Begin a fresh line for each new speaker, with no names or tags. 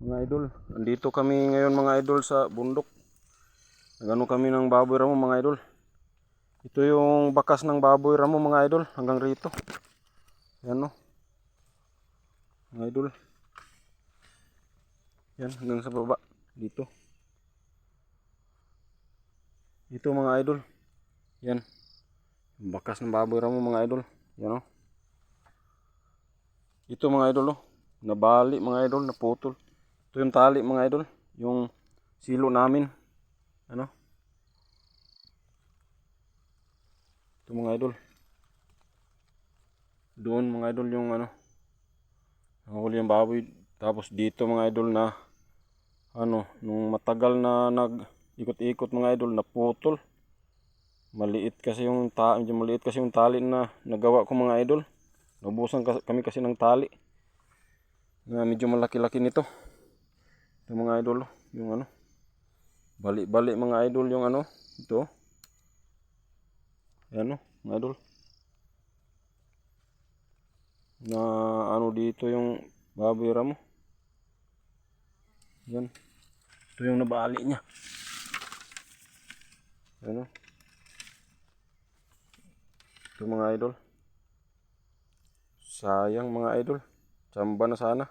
Mga idol, andito kami ngayon mga idol sa bundok. Nagano kami ng baboy ramo mga idol. Ito yung bakas ng baboy ramo mga idol hanggang rito. Yan o. Mga idol. Yan hanggang sa baba dito. Ito mga idol. Yan. Bakas ng baboy ramo mga idol. Yan o. Ito mga idol o. Nabali mga idol, naputol. Ito yung tali mga idol, yung silo namin. Ano? Ito mga idol. Doon mga idol yung ano, nahuli yung baboy. Tapos dito mga idol na ano, nung matagal na nag-ikot-ikot mga idol, naputol. Maliit kasi yung tali na nagawa ko mga idol. Naubusan kami kasi ng tali. Na medyo malaki-laki nito. Ito mga idol, yung ano. Bali-bali mga idol yung ano, ito. Ayan o, mga idol. Na ano dito yung baboy ramo. Yan. Ito yung nabali niya. Ayan o. Ito mga idol. Sayang mga idol. Tsamba na sana.